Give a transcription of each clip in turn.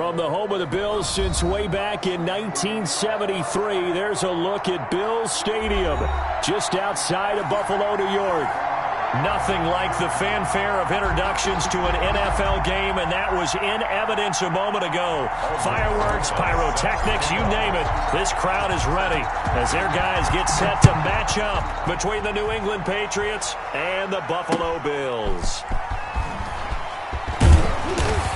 From the home of the Bills since way back in 1973, there's a look at Bills Stadium, just outside of Buffalo, New York. Nothing like the fanfare of introductions to an NFL game, and that was in evidence a moment ago. Fireworks, pyrotechnics, you name it. This crowd is ready as their guys get set to match up between the New England Patriots and the Buffalo Bills.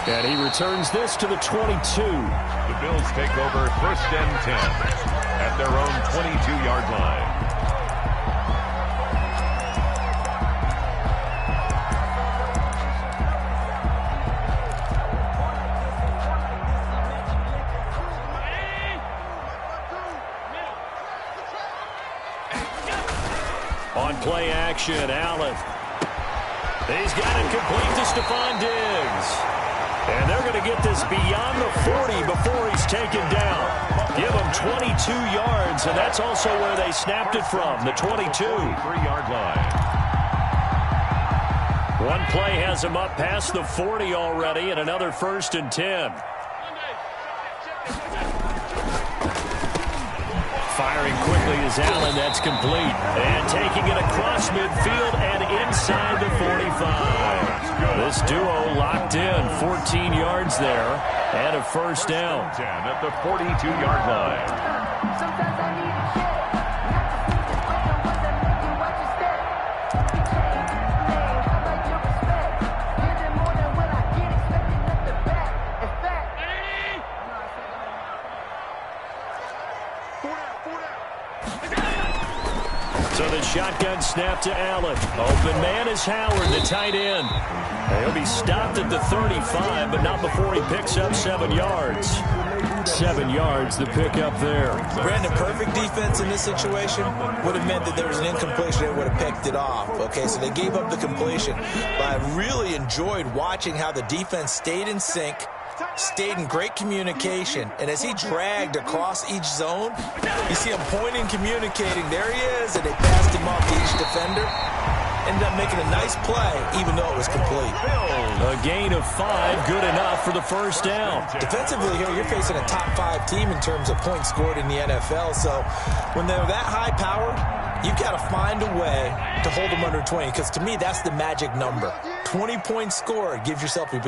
And he returns this to the 22. The Bills take over 1st and 10 at their own 22-yard line. On play action, Allen. He's got it complete to Stephon Diggs. And they're going to get this beyond the 40 before he's taken down. Give him 22 yards, and that's also where they snapped it from, the 22. 3-yard line. One play has him up past the 40 already, and another 1st and 10. Firing quickly is Allen. That's complete. And taking it across midfield and inside the 45. This duo locked in. 14 yards there and a 1st down. 10 at the 42-yard line. So the shotgun snap to Allen. Open man is Howard, the tight end. He'll be stopped at the 35, but not before he picks up 7 yards. 7 yards, the pickup there. Brandon, perfect defense in this situation would have meant that there was an incompletion. They would have picked it off. Okay, so they gave up the completion. But I really enjoyed watching how the defense stayed in sync, stayed in great communication, and as he dragged across each zone, you see him pointing, communicating. There he is, and they passed him off to each defender. Ended up making a nice play, even though it was complete. A gain of 5, good enough for the 1st down. Defensively here, you're facing a top 5 team in terms of points scored in the NFL, so when they're that high powered, you've got to find a way to hold them under 20, because to me, that's the magic number. 20 points scored, you give yourself your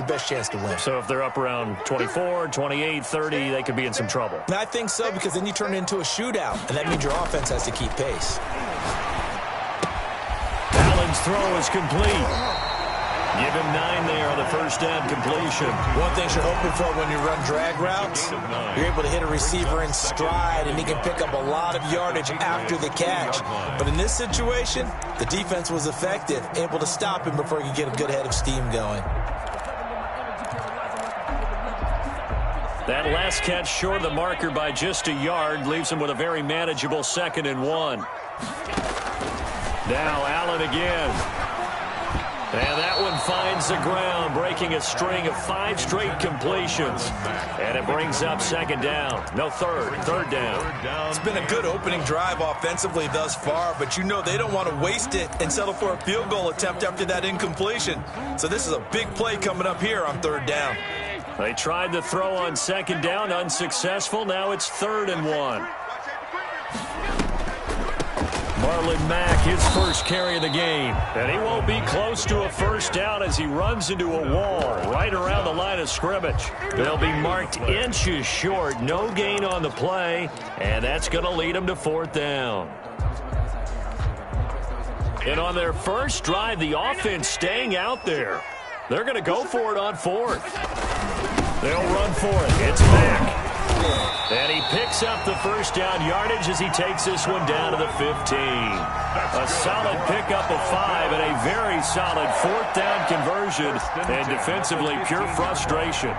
best chance to win. So if they're up around 24, 28, 30, they could be in some trouble. And I think so, because then you turn it into a shootout, and that means your offense has to keep pace. Allen's throw is complete. Give him 9 there on the 1st down completion. One thing you're hoping for when you run drag routes, you're able to hit a receiver in stride, and he can pick up a lot of yardage after the catch. But in this situation, the defense was effective, able to stop him before he could get a good head of steam going. That last catch short of the marker by just a yard leaves him with a very manageable 2nd and 1. Now Allen again. And that one finds the ground, breaking a string of 5 straight completions. And it brings up 2nd down. No, third down. It's been a good opening drive offensively thus far, but you know they don't want to waste it and settle for a field goal attempt after that incompletion. So this is a big play coming up here on 3rd down. They tried to throw on 2nd down, unsuccessful. Now it's 3rd and 1. Marlon Mack, his 1st carry of the game. And he won't be close to a 1st down as he runs into a wall right around the line of scrimmage. They'll be marked inches short. No gain on the play. And that's going to lead them to 4th down. And on their first drive, the offense staying out there. They're going to go for it on 4th. They'll run for it. It's Mack. And he picks up the 1st down yardage as he takes this one down to the 15. A solid pickup of 5 and a very solid 4th down conversion. And defensively, pure frustration.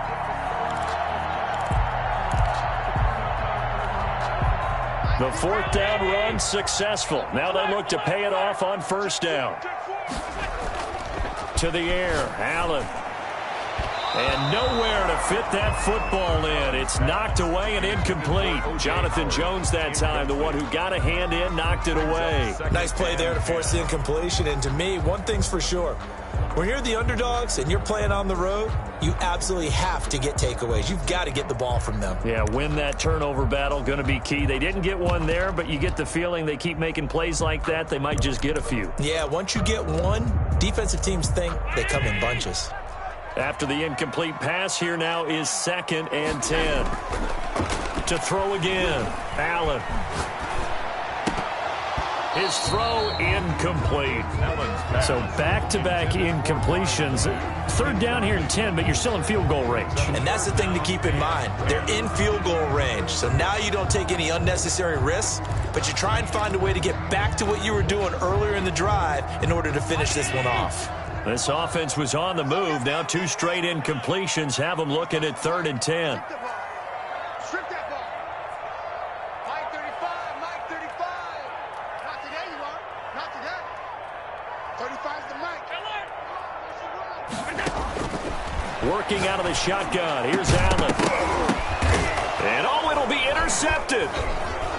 The 4th down run successful. Now they look to pay it off on 1st down. To the air, Allen. And nowhere to fit that football in. It's knocked away and incomplete. Jonathan Jones that time, the one who got a hand in, knocked it away. Nice play there to force the incompletion. And to me, one thing's for sure. When you're the underdogs and you're playing on the road, you absolutely have to get takeaways. You've got to get the ball from them. Yeah, win that turnover battle, going to be key. They didn't get one there, but you get the feeling they keep making plays like that, they might just get a few. Yeah, once you get one, defensive teams think they come in bunches. After the incomplete pass, here now is 2nd and 10. To throw again, Allen. His throw incomplete. So back-to-back incompletions. 3rd down here in 10, but you're still in field goal range. And that's the thing to keep in mind. They're in field goal range. So now you don't take any unnecessary risks, but you try and find a way to get back to what you were doing earlier in the drive in order to finish this one off. This offense was on the move. Now 2 straight incompletions have them looking at 3rd and 10. Strip that ball. Mike 35, Mike 35. Not today, you are. Not today. 35's the Mike. Working out of the shotgun. Here's Allen. And it'll be intercepted.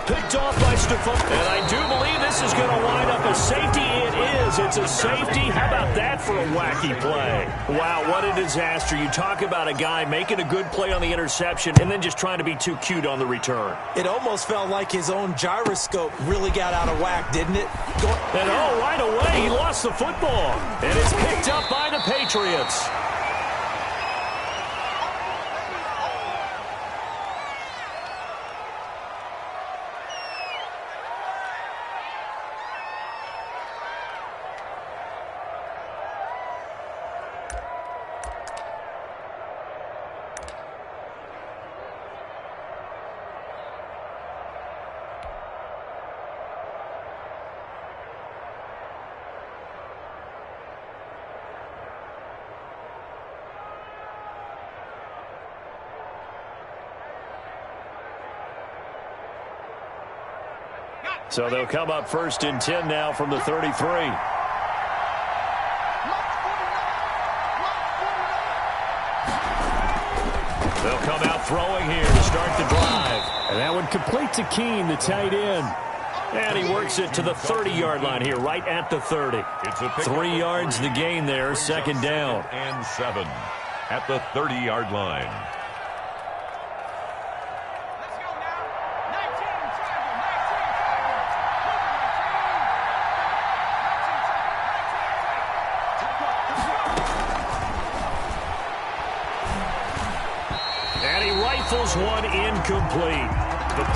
Picked off by Stephon. And I do believe this is going to wind up a safety. It is. It's a safety. How about that for a wacky play? Wow, what a disaster. You talk about a guy making a good play on the interception and then just trying to be too cute on the return. It almost felt like his own gyroscope really got out of whack, didn't it? And right away, he lost the football. And it's picked up by the Patriots. So they'll come up 1st and 10 now from the 33. They'll come out throwing here to start the drive. And that one complete to Keene, the tight end. And he works it to the 30-yard line here, right at the 30. 3 yards the gain there, 2nd down. And 7 at the 30-yard line. One incomplete.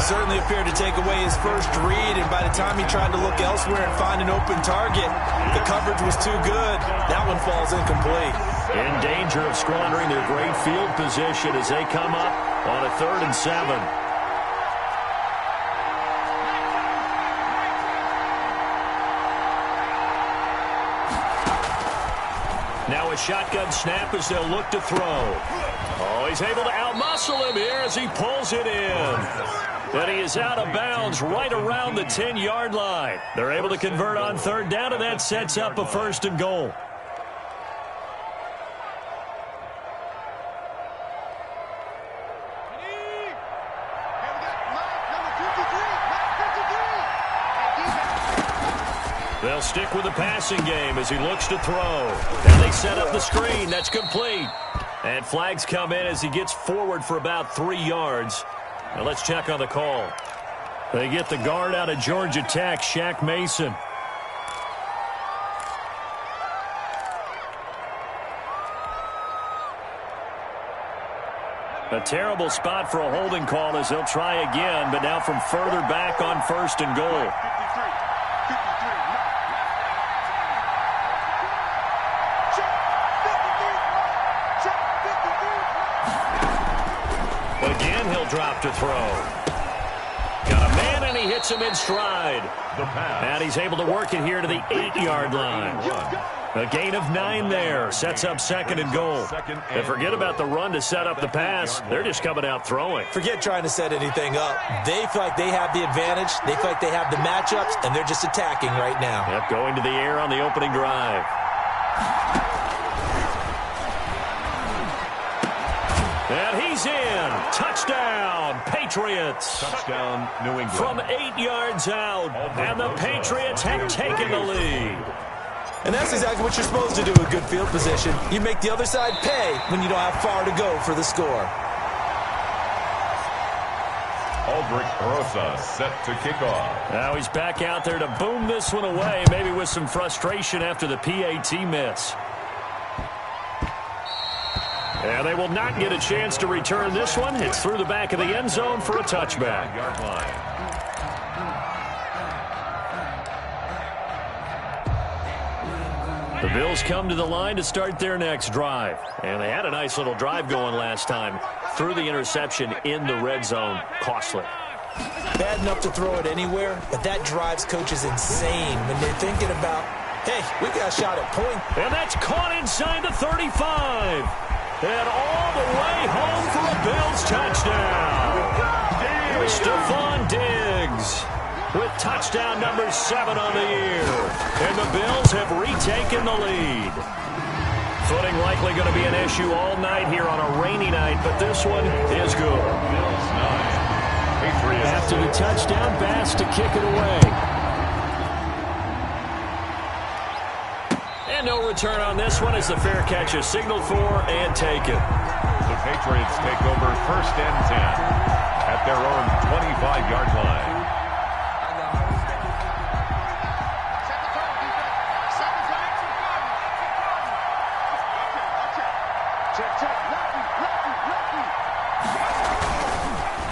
Certainly appeared to take away his first read, and by the time he tried to look elsewhere and find an open target, the coverage was too good. That one falls incomplete. In danger of squandering their great field position as they come up on a 3rd and 7. Now a shotgun snap as they'll look to throw. Oh, he's able to outmuscle him here as he pulls it in. And he is out of bounds right around the 10-yard line. They're able to convert on 3rd down, and that sets up a 1st and goal. They'll stick with the passing game as he looks to throw. And they set up the screen. That's complete. And flags come in as he gets forward for about 3 yards. Now let's check on the call. They get the guard out of Georgia Tech, Shaq Mason. A terrible spot for a holding call as they'll try again, but now from further back on 1st and goal. Again, he'll drop to throw. Got a man, and he hits him in stride. And he's able to work it here to the 8-yard line. A gain of 9 there. Sets up 2nd and goal. And forget about the run to set up the pass. They're just coming out throwing. Forget trying to set anything up. They feel like they have the advantage. They feel like they have the matchups, and they're just attacking right now. Yep, going to the air on the opening drive. And he's in. Touchdown, Patriots. Touchdown, New England. From 8 yards out, and the Patriots have taken the lead. And that's exactly what you're supposed to do with good field position. You make the other side pay when you don't have far to go for the score. Aldrich Rosas set to kick off. Now he's back out there to boom this one away, maybe with some frustration after the PAT miss. And they will not get a chance to return this one. It's through the back of the end zone for a touchback. Yard line. The Bills come to the line to start their next drive. And they had a nice little drive going last time. Through the interception in the red zone. Costly. Bad enough to throw it anywhere, but that drives coaches insane when they're thinking about, hey, we got a shot at point. And that's caught inside the 35. And all the way home for a Bills touchdown. Stephon Diggs with touchdown number 7 on the year. And the Bills have retaken the lead. Footing likely going to be an issue all night here on a rainy night, but this one is good. Bills 9. Patriots. After the touchdown, Bass to kick it away. And no return on this one as the fair catch is signaled for and taken. The Patriots take over 1st and 10 at their own 25-yard line.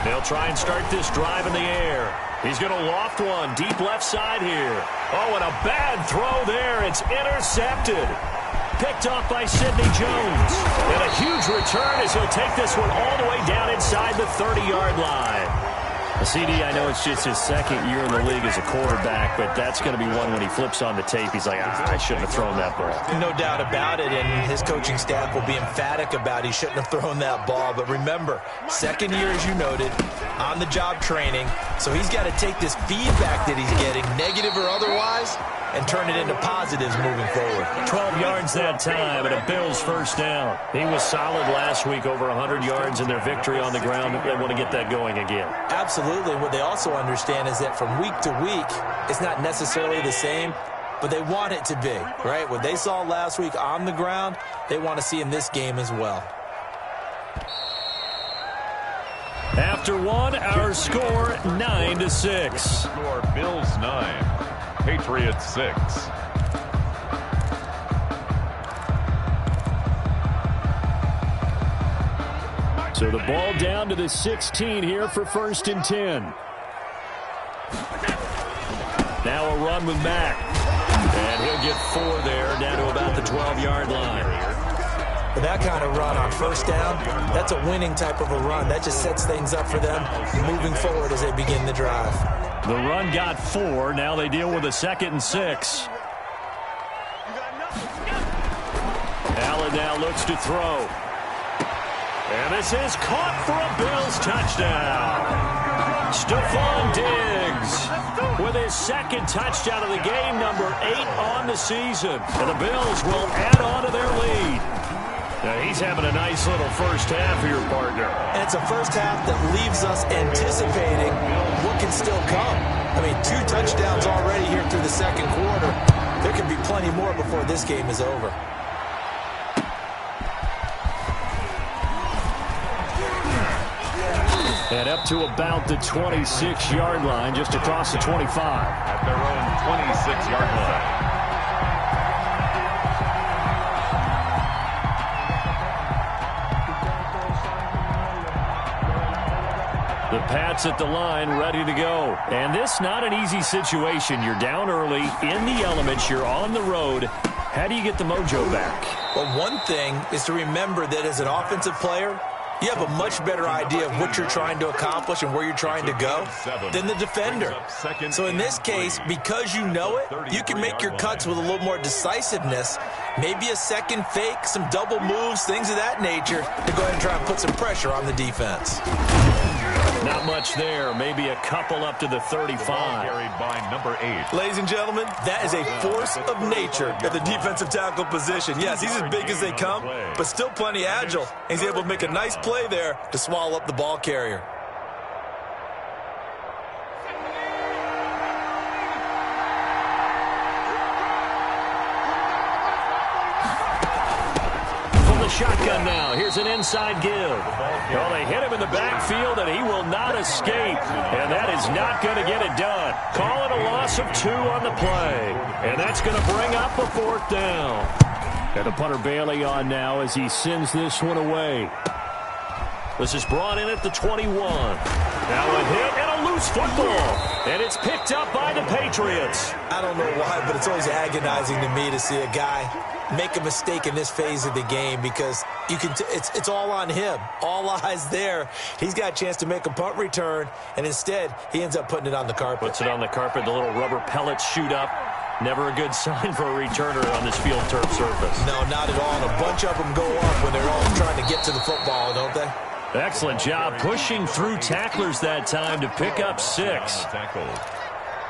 They'll try and start this drive in the air. He's going to loft one deep left side here. Oh, and a bad throw there. It's intercepted. Picked off by Sidney Jones. And a huge return as he'll take this one all the way down inside the 30-yard line. CD, I know it's just his 2nd year in the league as a quarterback, but that's going to be one when he flips on the tape. He's like, I shouldn't have thrown that ball. No doubt about it, and his coaching staff will be emphatic about he shouldn't have thrown that ball. But remember, 2nd year, as you noted, on-the-job training, so he's got to take this feedback that he's getting, negative or otherwise, and turn it into positives moving forward. 12 yards that time and a Bills first down. He was solid last week, over 100 yards in their victory on the ground. They want to get that going again. Absolutely. What they also understand is that from week to week, it's not necessarily the same, but they want it to be, right? What they saw last week on the ground, they want to see in this game as well. After one, our score 9-6. Score Bills 9. Patriots 6. So the ball down to the 16 here for 1st and 10. Now a run with Mack. And he'll get 4 there, down to about the 12-yard line. With that kind of run on 1st down, that's a winning type of a run. That just sets things up for them moving forward as they begin the drive. The run got 4. Now they deal with a 2nd and 6. Allen now looks to throw. And this is caught for a Bills touchdown. Stephon Diggs with his 2nd touchdown of the game, number 8 on the season. And the Bills will add on to their lead. Now he's having a nice little first half here, partner. And it's a first half that leaves us anticipating what can still come. I mean, 2 touchdowns already here through the 2nd quarter. There could be plenty more before this game is over. And up to about the 26-yard line, just across the 25. At their own 26-yard line. The Pats at the line, ready to go. And this not an easy situation. You're down early, in the elements, you're on the road. How do you get the mojo back? Well, one thing is to remember that as an offensive player, you have a much better idea of what you're trying to accomplish and where you're trying to go than the defender. So in this case, because you know it, you can make your cuts with a little more decisiveness, maybe a second fake, some double moves, things of that nature, to go ahead and try and put some pressure on the defense. Not much there. Maybe a couple up to the 35. Carried by number 8. Ladies and gentlemen, that is a force of nature at the defensive tackle position. Yes, he's as big as they come, but still plenty agile. He's able to make a nice play there to swallow up the ball carrier. the shotgun now. Here's an inside give. Well, they hit him in the backfield, and he will not escape. And that is not going to get it done. Call it a loss of 2 on the play. And that's going to bring up a 4th down. And the punter Bailey on now as he sends this one away. This is brought in at the 21. Now a hit and a loose football. And it's picked up by the Patriots. I don't know why, but it's always agonizing to me to see a guy make a mistake in this phase of the game because you can it's all on him. All eyes there. He's got a chance to make a punt return, and instead he ends up putting it on the carpet. Puts it on the carpet. The little rubber pellets shoot up. Never a good sign for a returner on this field turf surface. No, not at all. And a bunch of them go up when they're all trying to get to the football, don't they? Excellent job pushing through tacklers that time to pick up 6.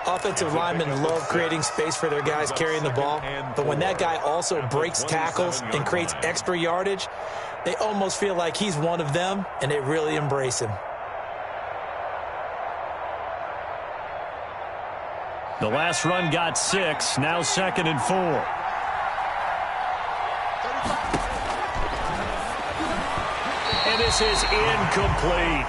Offensive linemen love creating space for their guys carrying the ball, but when that guy also breaks tackles and creates extra yardage, they almost feel like he's one of them, and they really embrace him. The last run got 6, now 2nd and 4. And this is incomplete.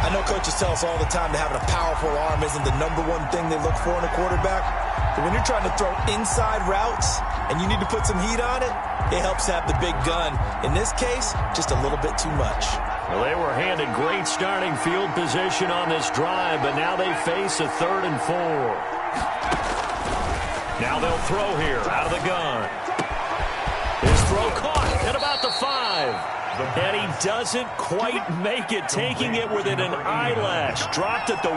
I know coaches tell us all the time that having a powerful arm isn't the #1 thing they look for in a quarterback. But when you're trying to throw inside routes and you need to put some heat on it, it helps to have the big gun. In this case, just a little bit too much. Well, they were handed great starting field position on this drive, but now they face a 3rd and 4. Now they'll throw here out of the gun. His throw caught at about the 5. And he doesn't quite make it, taking it within an eyelash. Dropped at the 1.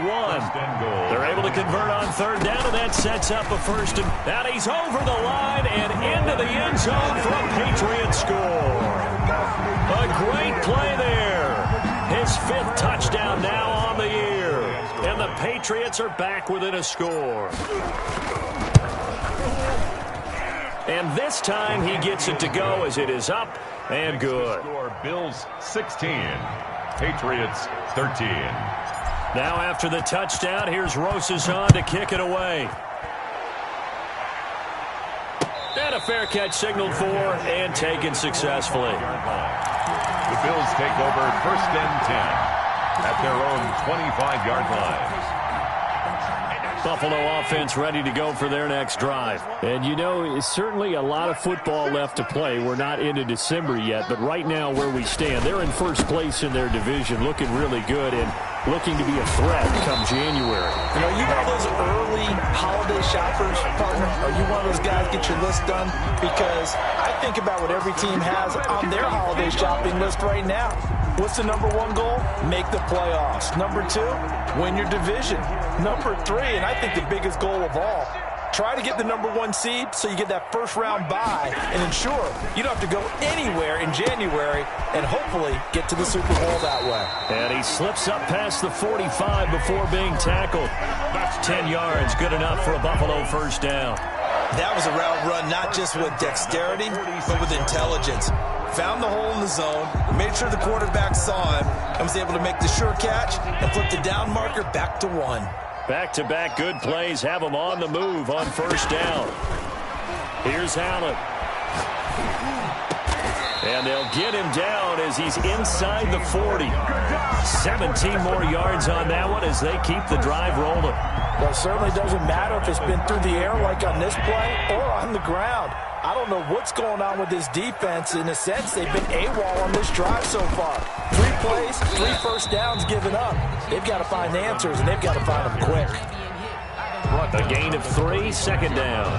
They're able to convert on 3rd down, and that sets up a 1st. And he's over the line and into the end zone for a Patriot score. A great play there. His 5th touchdown now on the year. And the Patriots are back within a score. And this time he gets it to go as it is up and good. Bills 16, Patriots 13. Now after the touchdown, here's Rosazon to kick it away. And a fair catch signaled for and taken successfully. The Bills take over 1st and 10 at their own 25-yard line. Buffalo offense ready to go for their next drive. And, you know, it's certainly a lot of football left to play. We're not into December yet, but right now where we stand, they're in 1st place in their division, looking really good and looking to be a threat come January. You know, you one of those early holiday shoppers, partner? Are you one of those guys get your list done? Because I think about what every team has on their holiday shopping list right now. What's the #1 goal? Make the playoffs. #2, win your division. #3, and I think the biggest goal of all, try to get the #1 seed so you get that 1st-round bye and ensure you don't have to go anywhere in January and hopefully get to the Super Bowl that way. And he slips up past the 45 before being tackled. That's 10 yards, good enough for a Buffalo 1st down. That was a route run not just with dexterity, but with intelligence. Found the hole in the zone, made sure the quarterback saw him, and was able to make the sure catch and flip the down marker back to 1. Back-to-back good plays have him on the move on 1st down. Here's Allen. And they'll get him down as he's inside the 40. 17 more yards on that one as they keep the drive rolling. Well, it certainly doesn't matter if it's been through the air like on this play or on the ground. I don't know what's going on with this defense. In a sense, they've been AWOL on this drive so far. 3 plays, 3 1st downs given up. They've got to find answers, and they've got to find them quick. A gain of 3, 2nd down.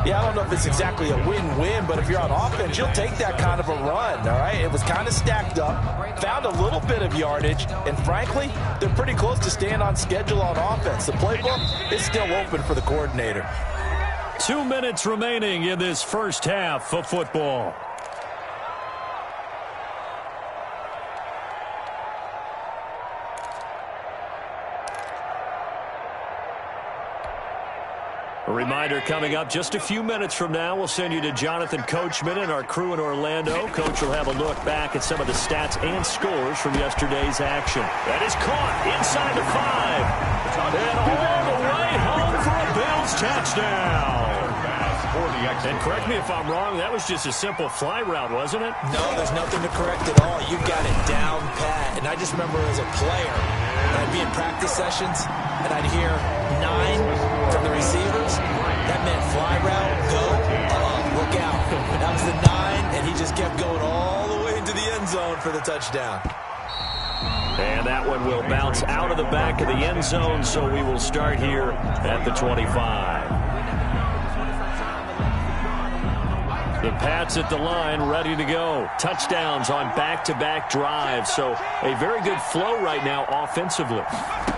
Yeah, I don't know if it's exactly a win-win, but if you're on offense, you'll take that kind of a run, all right? It was kind of stacked up, found a little bit of yardage, and frankly, they're pretty close to staying on schedule on offense. The playbook is still open for the coordinator. 2 minutes remaining in this 1st half of football. A reminder coming up just a few minutes from now. We'll send you to Jonathan Coachman and our crew in Orlando. Coach will have a look back at some of the stats and scores from yesterday's action. That is caught inside the 5. And all the way home for a Bills touchdown. for the extra. And correct me if I'm wrong, that was just a simple fly route, wasn't it? No, there's nothing to correct at all. You got it down pat. And I just remember as a player, when I'd be in practice sessions, and I'd hear 9 from the receivers. That meant fly route, go, look out. That was the 9, and he just kept going all the way into the end zone for the touchdown. And that one will bounce out of the back of the end zone, so we will start here at the 25. The Pats at the line, ready to go. Touchdowns on back-to-back drives, so a very good flow right now offensively.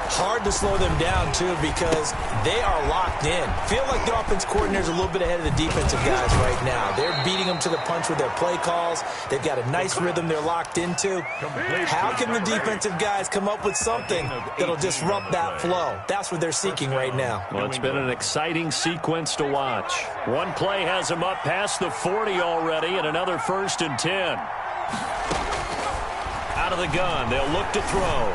Hard to slow them down, too, because they are locked in. Feel like the offense coordinator's a little bit ahead of the defensive guys right now. They're beating them to the punch with their play calls. They've got a nice rhythm they're locked into. How can the defensive guys come up with something that'll disrupt that flow? That's what they're seeking right now. Well, it's been an exciting sequence to watch. One play has them up past the 40 already, and another 1st and 10. Out of the gun, they'll look to throw.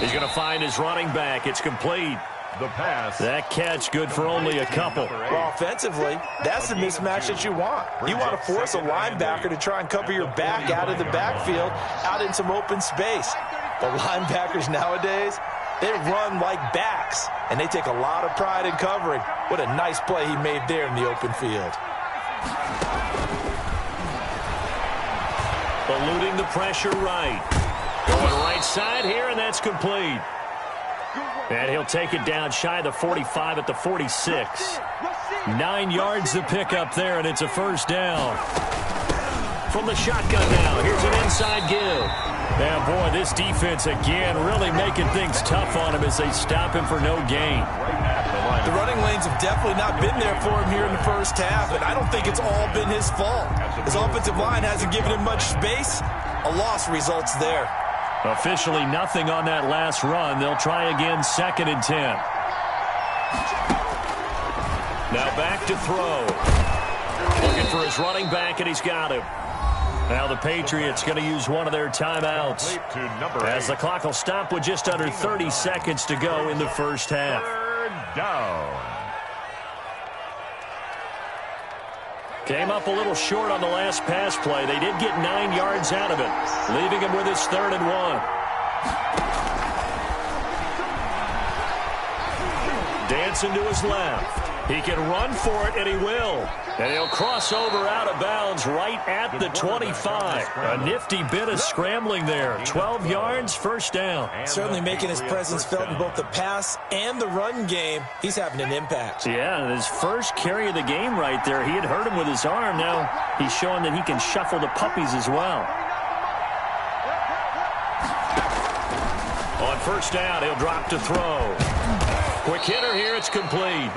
He's going to find his running back. It's complete. The pass. That catch good for only a couple. Well, offensively, that's the mismatch that you want. You want to force a linebacker to try and cover your back out of the backfield, out in some open space. The linebackers nowadays, they run like backs, and they take a lot of pride in covering. What a nice play he made there in the open field. Eluding the pressure right. Going right side here, and that's complete. And he'll take it down shy of the 45 at the 46. 9 yards to pick up there, and it's a 1st down. From the shotgun now, here's an inside give. Now, boy, this defense again really making things tough on him as they stop him for no gain. The running lanes have definitely not been there for him here in the first half, and I don't think it's all been his fault. His offensive line hasn't given him much space. A loss results there. Officially nothing on that last run. They'll try again, 2nd and 10. Now back to throw. Looking for his running back, and he's got him. Now the Patriots going to use one of their timeouts, as the clock will stop with just under 30 seconds to go in the first half. 3rd down. Came up a little short on the last pass play. They did get 9 yards out of it, leaving him with his 3rd and 1. Dancing to his left. He can run for it, and he will. And he'll cross over out of bounds right at the 25. A nifty bit of scrambling there. 12 yards, 1st down. Certainly making his presence felt in both the pass and the run game. He's having an impact. Yeah, his first carry of the game right there. He had hurt him with his arm. Now he's showing that he can shuffle the puppies as well. On 1st down, he'll drop to throw. Quick hitter here, it's complete.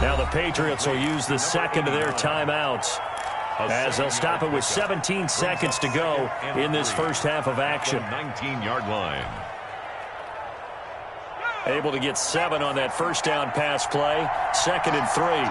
Now the Patriots will use the 2nd of their timeouts, as they'll stop it with 17 seconds to go in this first half of action. 19-yard line. Able to get 7 on that 1st down pass play. 2nd and 3.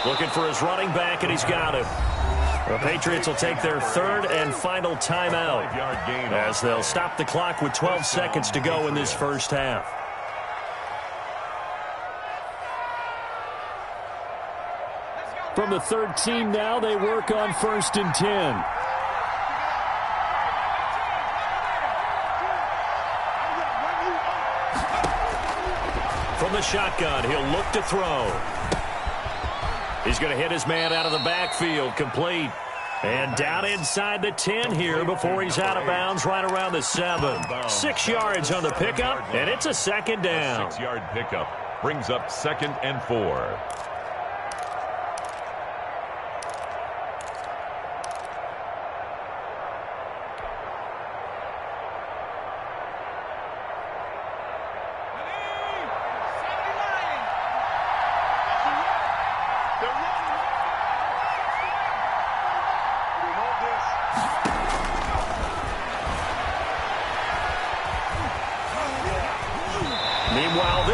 Looking for his running back, and he's got him. The Patriots will take their 3rd and final timeout, as they'll stop the clock with 12 seconds to go in this first half. From the 3rd team now, they work on 1st and 10. From the shotgun, he'll look to throw. He's going to hit his man out of the backfield, complete. And down inside the 10 here before he's out of bounds, right around the 7. 6 yards on the pickup, and it's a 2nd down. 6-yard pickup brings up 2nd and 4.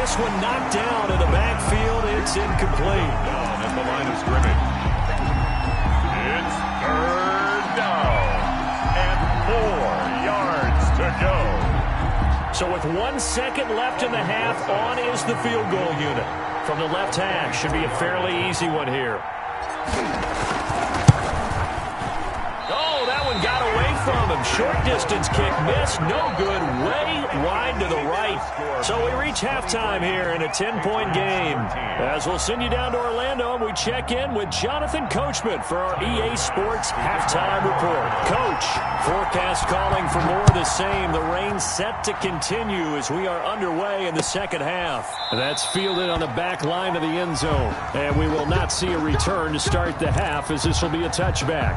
this one knocked down in the backfield. It's incomplete. Down at the line of scrimmage. It's third down and 4 yards to go. So with 1 second left in the half, on is the field goal unit. From the left hash, should be a fairly easy one here. Oh, that one got away from him. Short distance kick missed. No good. Way wide to the right. So we reach halftime here in a 10-point game. As we'll send you down to Orlando, we check in with Jonathan Coachman for our EA Sports Halftime Report. Coach, forecast calling for more of the same. The rain set to continue as we are underway in the second half. That's fielded on the back line of the end zone. And we will not see a return to start the half, as this will be a touchback.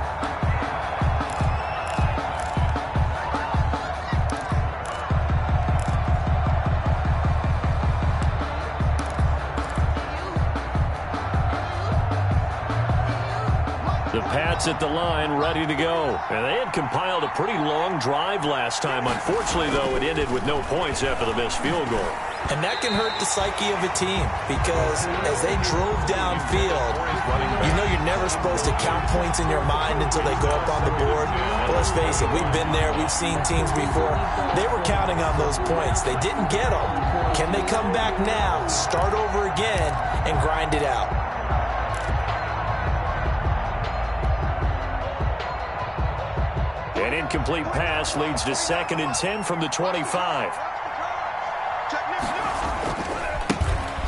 Pats at the line, ready to go. And they had compiled a pretty long drive last time. Unfortunately, though, it ended with no points after the missed field goal. And that can hurt the psyche of a team, because as they drove downfield, you know you're never supposed to count points in your mind until they go up on the board. But let's face it, we've been there. We've seen teams before. They were counting on those points. They didn't get them. Can they come back now, start over again, and grind it out? An incomplete pass leads to 2nd and 10 from the 25.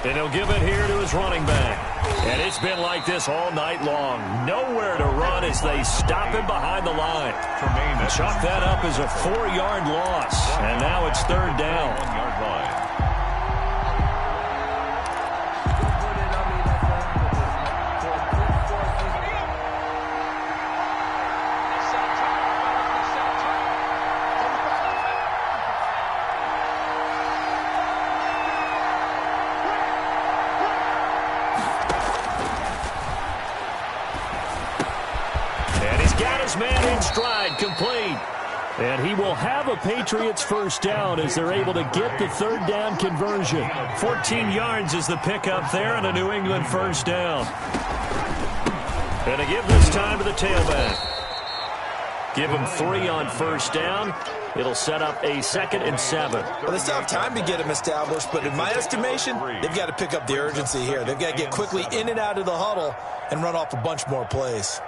And he'll give it here to his running back. And it's been like this all night long. Nowhere to run as they stop him behind the line. Chalk that up as a 4-yard loss. And now it's 3rd down. 1-yard line. Man in stride, complete. And he will have a Patriots first down as they're able to get the 3rd down conversion. 14 yards is the pickup there and a New England first down. And to give this time to the tailback. Give him 3 on first down. It'll set up a 2nd and 7. Well, they still have time to get him established, but in my estimation, they've got to pick up the urgency here. They've got to get quickly in and out of the huddle and run off a bunch more plays.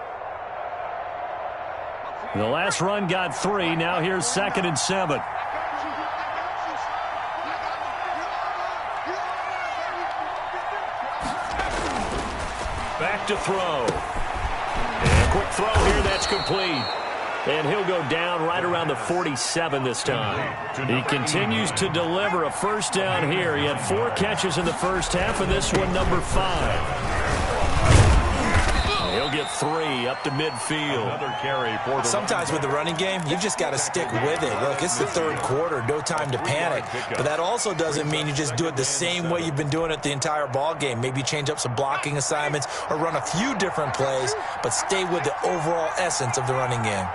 The last run got 3. Now here's 2nd and 7. Back to throw. And a quick throw here. That's complete. And he'll go down right around the 47 this time. He continues to deliver a first down here. He had 4 catches in the first half, and this one number 5. He'll get 3 up to midfield. Another carry for the Sometimes with the running game, you've just got to stick with it. Look, it's the 3rd quarter, no time to panic. But that also doesn't mean you just do it the same way you've been doing it the entire ball game. Maybe change up some blocking assignments or run a few different plays, but stay with the overall essence of the running game.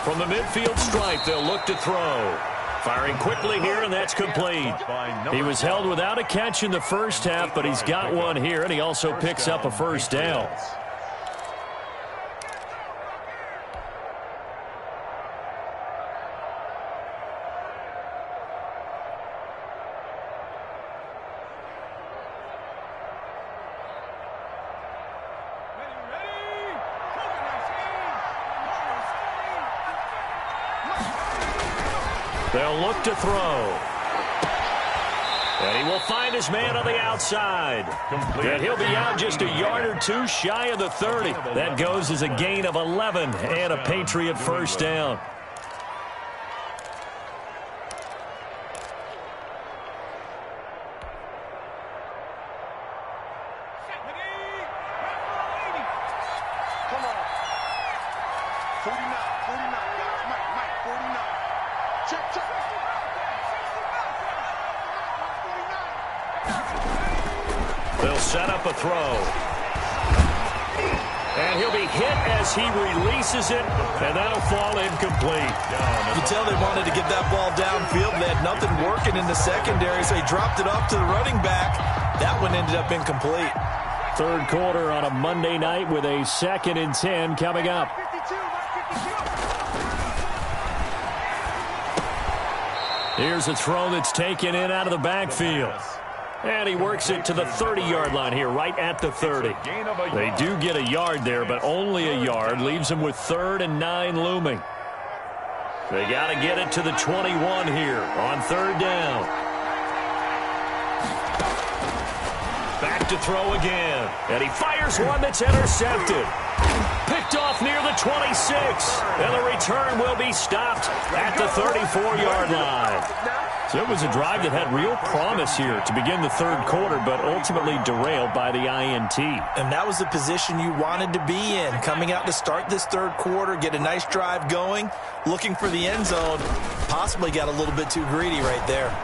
From the midfield stripe, they'll look to throw. Firing quickly here, and that's complete. He was held without a catch in the first half, but he's got one here, and he also picks up a first down. They'll look to throw. And he will find his man on the outside. And he'll be out just a yard or 2 shy of the 30. That goes as a gain of 11 and a Patriot first down. They'll set up a throw. And he'll be hit as he releases it, and that'll fall incomplete. You can tell they wanted to get that ball downfield. They had nothing working in the secondary, so he dropped it off to the running back. That one ended up incomplete. Third quarter on a Monday night with a 2nd and 10 coming up. Here's a throw that's taken in out of the backfield. And he works it to the 30-yard line here, right at the 30. They do get a yard there, but only a yard. Leaves them with 3rd and 9 looming. They got to get it to the 21 here on 3rd down. Back to throw again. And he fires one that's intercepted. Picked off near the 26. And the return will be stopped at the 34-yard line. So it was a drive that had real promise here to begin the third quarter, but ultimately derailed by the INT. And that was the position you wanted to be in, coming out to start this third quarter, get a nice drive going, looking for the end zone. Possibly got a little bit too greedy right there.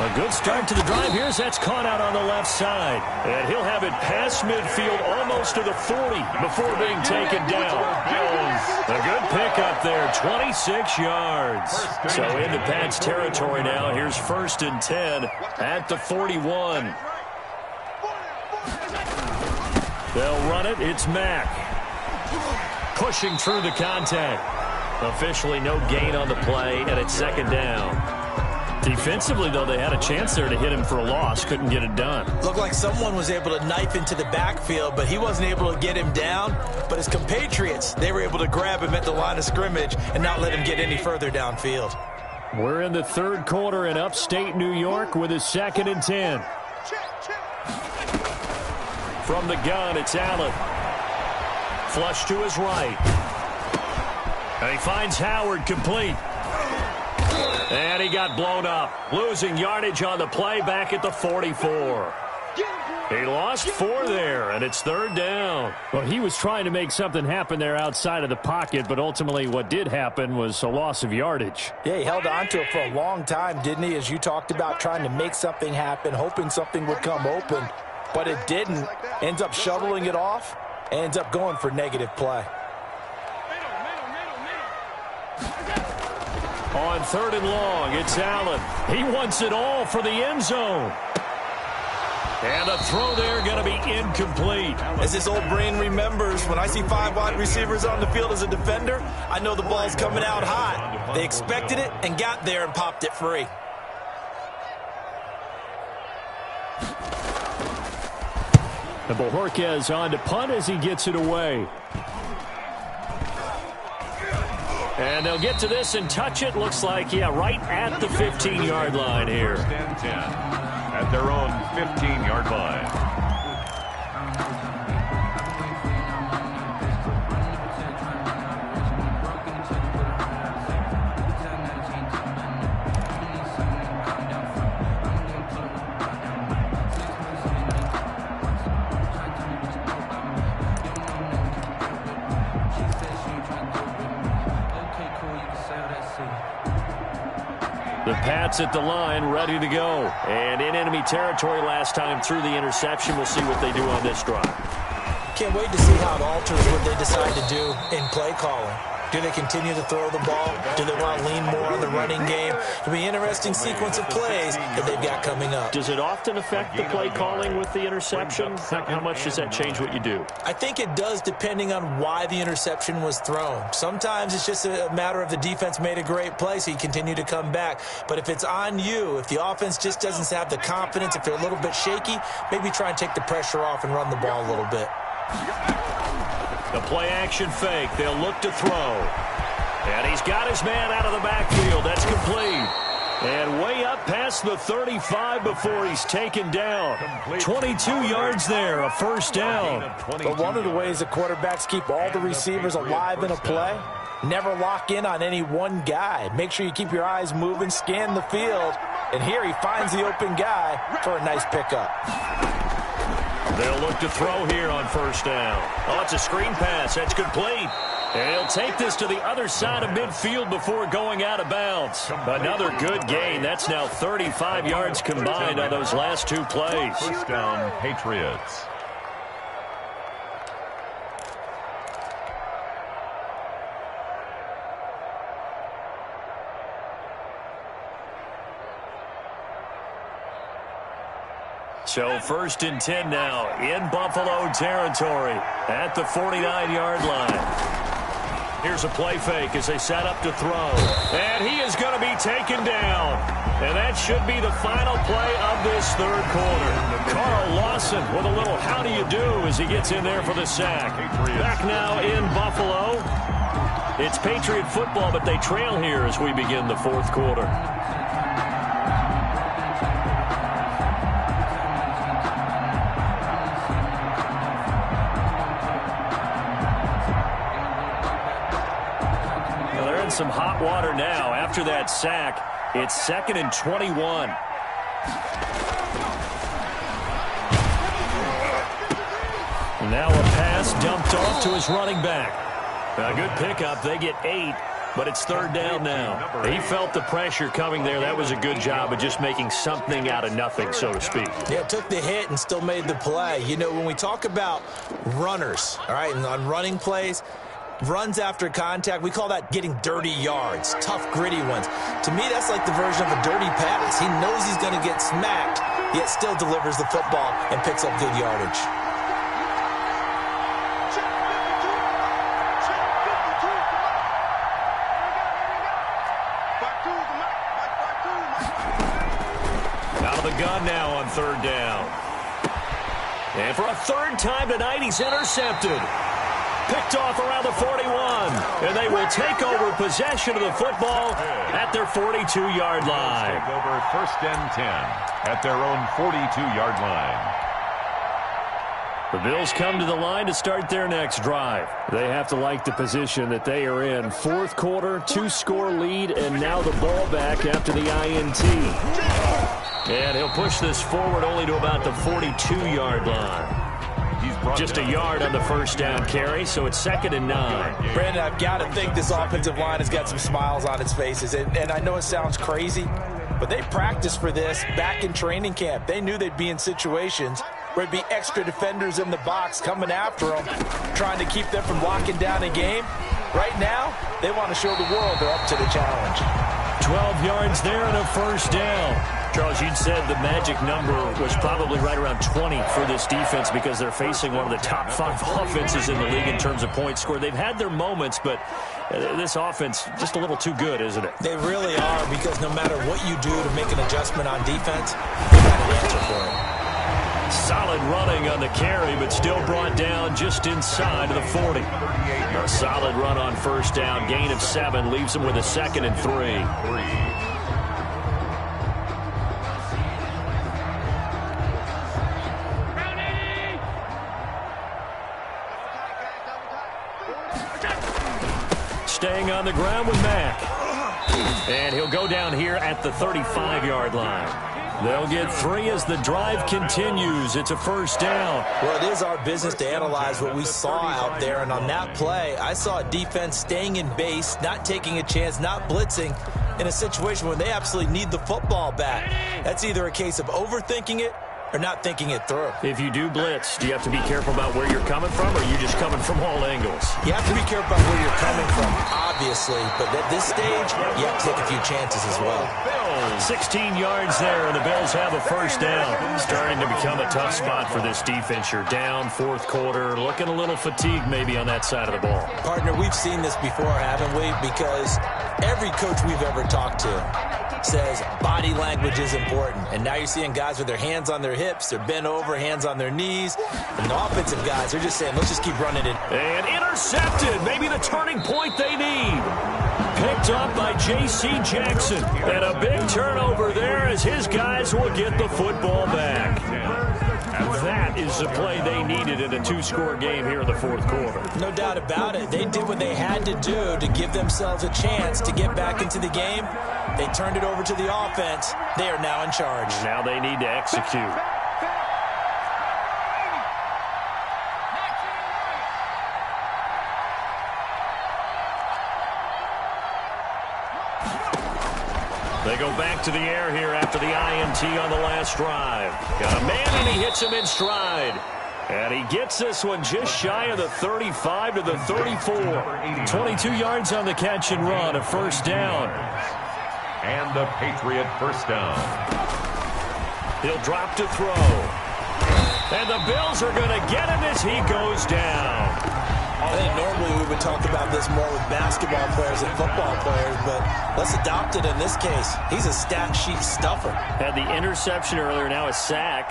A good start to the drive here as that's caught out on the left side. And he'll have it past midfield almost to the 40 before being taken down. A good pickup there, 26 yards. So into Pat's territory now. Here's 1st and 10 at the 41. They'll run it. It's Mack. Pushing through the contact. Officially no gain on the play, and it's 2nd down. Defensively, though, they had a chance there to hit him for a loss. Couldn't get it done. Looked like someone was able to knife into the backfield, but he wasn't able to get him down. But his compatriots, they were able to grab him at the line of scrimmage and not let him get any further downfield. We're in the third quarter in upstate New York with a 2nd and 10. From the gun, it's Allen. Flush to his right. And he finds Howard complete. And he got blown up, losing yardage on the play back at the 44. He lost 4 there, and it's 3rd down. Well, he was trying to make something happen there outside of the pocket, but ultimately what did happen was a loss of yardage. Yeah, he held on to it for a long time, didn't he? As you talked about, trying to make something happen, hoping something would come open, but it didn't. Ends up shoveling it off, ends up going for negative play. On 3rd and long, it's Allen. He wants it all for the end zone. And a throw there going to be incomplete. As his old brain remembers, when I see 5 wide receivers on the field as a defender, I know the ball's coming out hot. They expected it and got there and popped it free. And Bojorquez on to punt as he gets it away. And they'll get to this and touch it. Looks like, yeah, right at the 15-yard line here. 1st and 10 at their own 15-yard line. The Pats at the line, ready to go. And in enemy territory last time through the interception. We'll see what they do on this drive. Can't wait to see how it alters what they decide to do in play calling. Do they continue to throw the ball? Do they want to lean more on the running game? It'll be an interesting sequence of plays that they've got coming up. Does it often affect the play calling with the interception? How much does that change what you do? I think it does, depending on why the interception was thrown. Sometimes it's just a matter of the defense made a great play, so you continue to come back. But if it's on you, if the offense just doesn't have the confidence, if they're a little bit shaky, maybe try and take the pressure off and run the ball a little bit. The play-action fake. They'll look to throw. And he's got his man out of the backfield. That's complete. And way up past the 35 before he's taken down. 22 yards there, a 1st down. But one of the ways the quarterbacks keep all the receivers alive in a play, never lock in on any one guy. Make sure you keep your eyes moving, scan the field. And here he finds the open guy for a nice pickup. They'll look to throw here on 1st down. Oh, it's a screen pass. That's complete. And he'll take this to the other side of midfield before going out of bounds. Another good gain. That's now 35 yards combined on those last 2 plays. 1st down, Patriots. So 1st and 10 now in Buffalo territory at the 49-yard line. Here's a play fake as they set up to throw. And he is going to be taken down. And that should be the final play of this third quarter. Carl Lawson with a little how do you do as he gets in there for the sack. Back now in Buffalo. It's Patriot football, but they trail here as we begin the fourth quarter. Some hot water now after that sack. It's 2nd and 21. Now a pass dumped off to his running back. A good pickup. They get 8, but it's 3rd down now. He felt the pressure coming there. That was a good job of just making something out of nothing, so to speak. Yeah, took the hit and still made the play. You know, when we talk about runners, all right, and on running plays, runs after contact, we call that getting dirty yards, tough, gritty ones. To me, that's like the version of a dirty pass. He knows he's going to get smacked, yet still delivers the football and picks up good yardage. Out of the gun now on 3rd down. And for a 3rd time tonight, he's intercepted. Picked off around the 41, and they will take over possession of the football at their 42-yard line. Take over 1st and 10 at their own 42-yard line. The Bills come to the line to start their next drive. They have to like the position that they are in. 4th quarter, 2-score lead, and now the ball back after the INT. And he'll push this forward only to about the 42-yard line. Just a yard on the 1st down carry, so it's 2nd and 9. Brandon, I've got to think this offensive line has got some smiles on its faces. And I know it sounds crazy, but they practiced for this back in training camp. They knew they'd be in situations where it'd be extra defenders in the box coming after them, trying to keep them from locking down a game. Right now, they want to show the world they're up to the challenge. 12 yards there and a 1st down. Charles, you'd said the magic number was probably right around 20 for this defense because they're facing one of the top 5 offenses in the league in terms of points scored. They've had their moments, but this offense just a little too good, isn't it? They really are, because no matter what you do to make an adjustment on defense, you got an answer for it. Solid running on the carry, but still brought down just inside of the 40. A solid run on 1st down, gain of 7, leaves them with a 2nd and 3. Staying on the ground with Mack. And he'll go down here at the 35-yard line. They'll get 3 as the drive continues. It's a 1st down. Well, it is our business to analyze what we saw out there. And on that play, I saw a defense staying in base, not taking a chance, not blitzing in a situation where they absolutely need the football back. That's either a case of overthinking it or not thinking it through. If you do blitz, do you have to be careful about where you're coming from, or are you just coming from all angles? You have to be careful about where you're coming from, obviously. But at this stage, you have to take a few chances as well. 16 yards there, and the Bills have a 1st down. Starting to become a tough spot for this defense. You're down 4th quarter, looking a little fatigued maybe on that side of the ball. Partner, we've seen this before, haven't we? Because every coach we've ever talked to says body language is important. And now you're seeing guys with their hands on their hips, they're bent over, hands on their knees. And the offensive guys, they're just saying, let's just keep running it. And intercepted, maybe the turning point they need. Picked up by J.C. Jackson. And a big turnover there as his guys will get the football back. And that is the play they needed in a 2-score game here in the 4th quarter. No doubt about it. They did what they had to do to give themselves a chance to get back into the game. They turned it over to the offense. They are now in charge. Now they need to execute. They go back to the air here after the INT on the last drive. Got a man, and he hits him in stride. And he gets this one just shy of the 35 to the 34. 22 yards on the catch and run, a 1st down. And the Patriot 1st down. He'll drop to throw. And the Bills are going to get him as he goes down. I think normally we would talk about this more with basketball players and football players, but let's adopt it in this case. He's a stat sheet stuffer. Had the interception earlier, now a sack.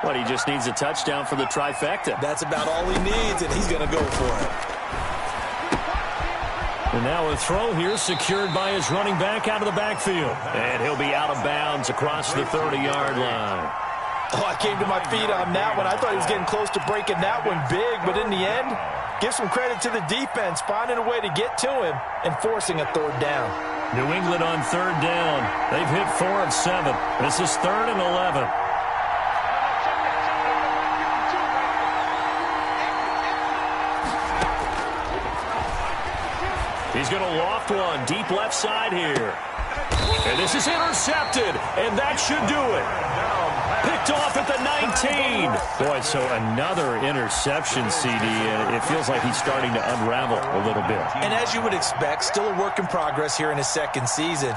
But he just needs a touchdown for the trifecta. That's about all he needs, and he's going to go for it. And now a throw here secured by his running back out of the backfield. And he'll be out of bounds across the 30-yard line. Oh, I came to my feet on that one. I thought he was getting close to breaking that one big, but in the end, give some credit to the defense, finding a way to get to him and forcing a third down. New England on third down. They've hit 4 of 7. This is 3rd and 11. He's going to loft one deep left side here. And this is intercepted, and that should do it. Picked off at the 19. Boy, so another interception, CD, and it feels like he's starting to unravel a little bit. And as you would expect, still a work in progress here in his second season.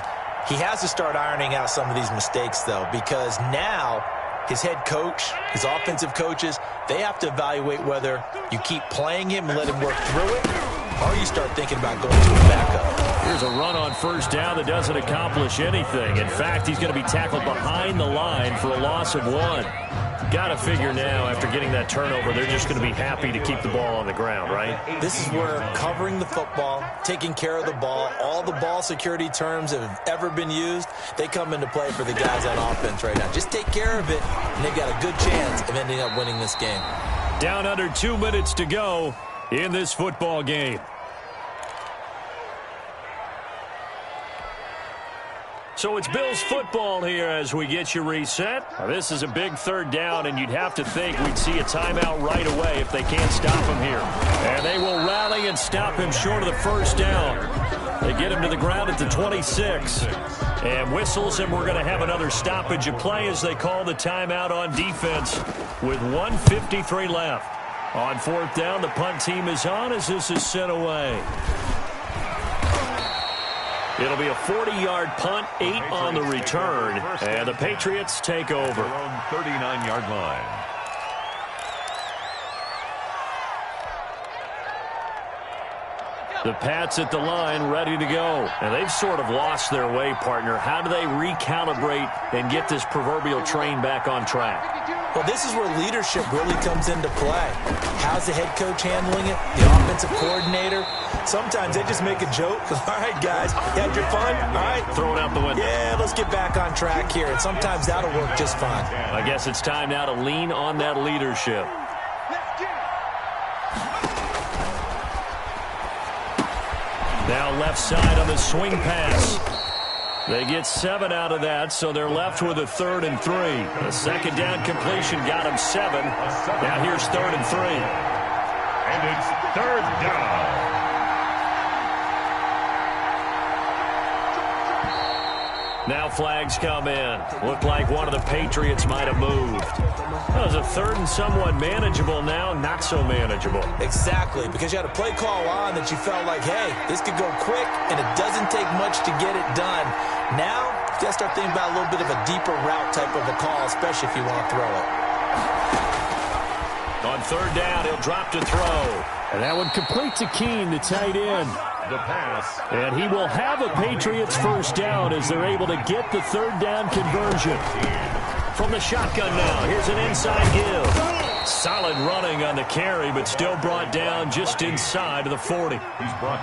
He has to start ironing out some of these mistakes, though, because now his head coach, his offensive coaches, they have to evaluate whether you keep playing him and let him work through it, or you start thinking about going to a backup. Here's a run on first down that doesn't accomplish anything. In fact, he's going to be tackled behind the line for a loss of 1. Got to figure now, after getting that turnover, they're just going to be happy to keep the ball on the ground, right? This is where covering the football, taking care of the ball, all the ball security terms that have ever been used, they come into play for the guys on offense right now. Just take care of it, and they've got a good chance of ending up winning this game. Down under 2 minutes to go in this football game. So it's Bills football here as we get you reset. Now, this is a big third down, and you'd have to think we'd see a timeout right away if they can't stop him here. And they will rally and stop him short of the first down. They get him to the ground at the 26. And whistles, and we're going to have another stoppage of play as they call the timeout on defense with 1:53 left. On fourth down, the punt team is on as this is sent away. It'll be a 40-yard punt, 8 on the return, and the Patriots take over. Their own 39-yard line. The Pats at the line, ready to go. And they've sort of lost their way, partner. How do they recalibrate and get this proverbial train back on track? Well, this is where leadership really comes into play. How's the head coach handling it? The offensive coordinator? Sometimes they just make a joke. All right, guys, you had your fun? All right. Throw it out the window. Yeah, let's get back on track here. And sometimes that'll work just fine. I guess it's time now to lean on that leadership. Now left side on the swing pass. They get 7 out of that, so they're left with a 3rd and 3. The second down completion got them 7. Now here's 3rd and 3. And it's 3rd down. Now flags come in. Looked like one of the Patriots might have moved. That was a 3rd and somewhat manageable, now not so manageable. Exactly, because you had a play call on that you felt like, hey, this could go quick, and it doesn't take much to get it done. Now, you got to start thinking about a little bit of a deeper route type of a call, especially if you want to throw it. On third down, he'll drop to throw. And that one complete to Keene, the tight end. The pass. And he will have a Patriots first down as they're able to get the 3rd down conversion. From the shotgun now, here's an inside give. Solid running on the carry, but still brought down just inside of the 40.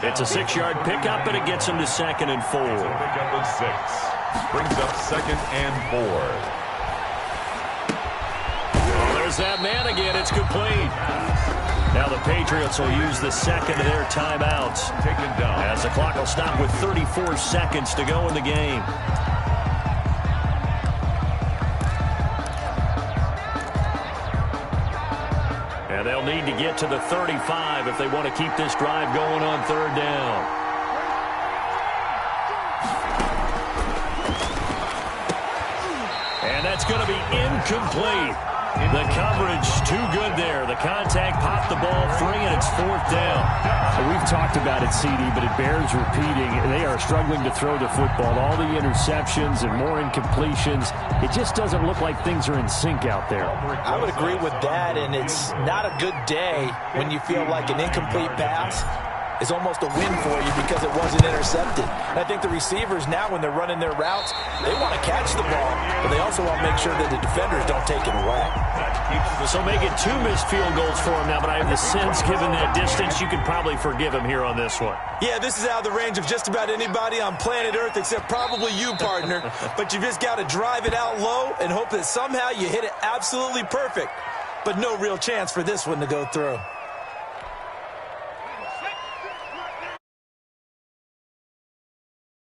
It's a 6-yard pickup, and it gets him to 2nd and 4. Pickup of 6. Brings up 2nd and 4. Well, there's that man again. It's complete. Now the Patriots will use the second of their timeouts. Taken down. As the clock will stop with 34 seconds to go in the game. And they'll need to get to the 35 if they want to keep this drive going on 3rd down. And that's going to be incomplete. The coverage too good there. The contact popped the ball free, and it's 4th down. We've talked about it, CD, but it bears repeating. They are struggling to throw the football. All the interceptions and more incompletions. It just doesn't look like things are in sync out there. I would agree with that, and it's not a good day when you feel like an incomplete pass is almost a win for you because it wasn't intercepted. And I think the receivers now, when they're running their routes, they want to catch the ball, but they also want to make sure that the defenders don't take it away. So make it 2 missed field goals for him now, but I have the sense, given that distance, you could probably forgive him here on this one. Yeah, this is out of the range of just about anybody on planet Earth except probably you, partner. But you just got to drive it out low and hope that somehow you hit it absolutely perfect. But no real chance for this one to go through.